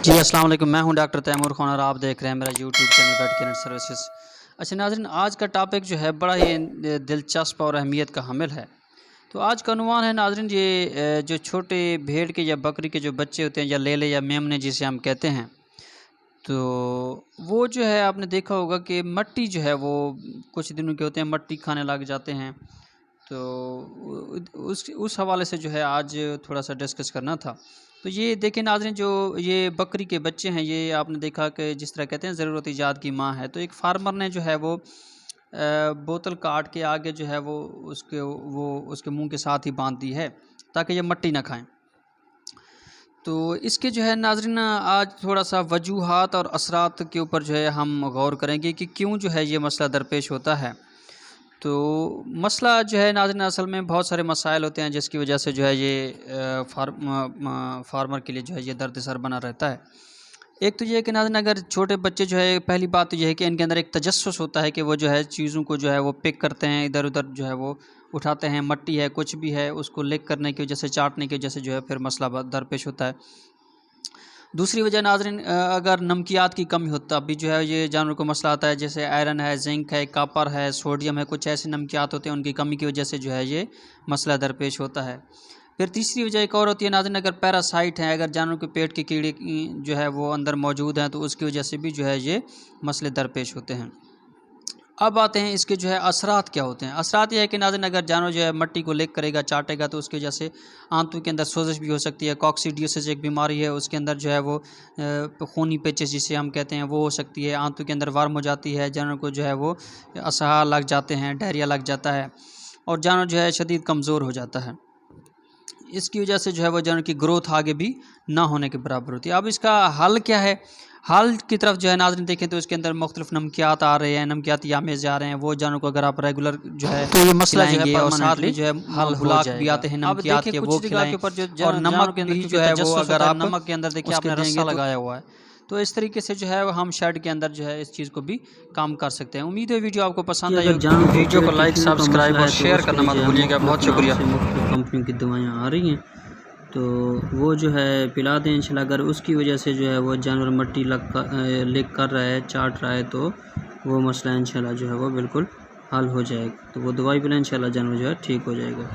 जी अस्सलाम वालेकुम, मैं हूं डॉक्टर तैमूर खान और आप देख रहे हैं मेरा यूट्यूब चैनल वेटरनरी सर्विसेज। अच्छा नाज़रीन, आज का टॉपिक जो है बड़ा ही दिलचस्प और अहमियत का हामिल है। तो आज का उन्वान है नाज़रीन, ये जो छोटे भेड़ के या बकरी के जो बच्चे होते हैं या लेले या मेमने जिसे हम कहते हैं, तो वो जो है आपने देखा होगा कि मट्टी जो है वो कुछ दिनों के होते हैं, मट्टी खाने लग जाते हैं। तो उस हवाले से जो है आज थोड़ा सा डिस्कस करना था। तो ये देखिए नाज़रीन, जो ये बकरी के बच्चे हैं, ये आपने देखा कि जिस तरह कहते हैं ज़रूरत ईजाद की माँ है। तो एक फार्मर ने जो है वो बोतल काट के आगे जो है वो उसके मुंह के साथ ही बांध दी है ताकि ये मट्टी ना खाएं। तो इसके जो है नाज़रीन आज थोड़ा सा वजूहात और असरात के ऊपर जो है हम गौर करेंगे कि क्यों जो है ये मसला दरपेश होता है। तो मसला जो है नाज़रीन, असल में बहुत सारे मसाइल होते हैं जिसकी वजह से जो है ये फार्मर के लिए जो है ये दर्द-सर बना रहता है। एक तो ये है कि नाज़रीन, अगर छोटे बच्चे जो है, पहली बात तो ये है कि इनके अंदर एक तजस्सुस होता है कि वो जो है चीज़ों को जो है वो पिक करते हैं, इधर-उधर जो है वो उठाते हैं, मट्टी है कुछ भी है उसको लिक करने की वजह से, चाटने की वजह से जो है फिर मसला दरपेश होता है। दूसरी वजह नाज़रीन, अगर नमकियात की कमी हो तब भी जो है ये जानवरों को मसला आता है, जैसे आयरन है, जिंक है, कॉपर है, सोडियम है, कुछ ऐसे नमकियात होते हैं उनकी कमी की वजह से जो है ये मसला दरपेश होता है। फिर तीसरी वजह एक और होती है नाज़रीन, अगर पैरासाइट हैं, अगर जानवरों के पेट के कीड़े जो है वो अंदर मौजूद हैं तो उसकी वजह से भी जो है ये मसले दरपेश होते हैं। अब आते हैं इसके जो है असरात क्या होते हैं। असरात ये है कि नाज़रीन, अगर जानवर जो है मट्टी को लिक करेगा, चाटेगा तो उसकी वजह से आंतों के अंदर सोजिश भी हो सकती है। कॉक्सीडियोसिस एक बीमारी है, उसके अंदर जो है वो खूनी पेचिश जिसे हम कहते हैं वो हो सकती है। आंतों के अंदर वर्म हो जाती है, जानवर को जो है वो असहा लग जाते हैं, डायरिया लग जाता है और जानवर जो है शदीद कमज़ोर हो जाता है। इसकी वजह से जो है वो जानवर की ग्रोथ आगे भी ना होने के बराबर होती है। अब इसका हल क्या है? हल की तरफ जो है नाज़रीन देखें तो इसके अंदर मुख्तलिफ नमकियात आ रहे हैं, नमकियाती आमेज़ आ रहे हैं, वो जानवरों को अगर आप रेगुलर जो है तो ये मसला जो है खिलाएंगे और साथ में परमानेंटली जो है हल हो बुलाक भी जाएगा। आते हैं नमकियात के, वो कुछ जगह खिलाएं। के ऊपर जो और नमक के अंदर भी क्योंकि जो है वो तजस्सुस अगर होता है, आप नमक के अंदर देखिए उसके आपने देंगे रस्सा तो लगाया हुआ है। तो इस तरीके से जो है हम शेड के अंदर जो है इस चीज़ को भी काम कर सकते हैं। उम्मीद है वीडियो आपको पसंद आई अगर होगी। वीडियो को लाइक, किसी का सब्सक्राइब मसला और है तो शेयर उसके करना लिए मत जो है भूलिएगा। बहुत मुख्तलिफ नाम शुक्रिया। से मुख्तलिफ कंपनियों की दवाइयाँ आ रही हैं, तो वो जो है पिला दें इंशाल्लाह। अगर उसकी वजह से जो है वो जानवर मट्टी लिक कर रहा है, चाट रहा है, तो वो मसला इंशाल्लाह जो है वो बिल्कुल हल हो जाएगा। तो वो दवाई पिलाएं, इंशाल्लाह जानवर जो है ठीक हो जाएगा।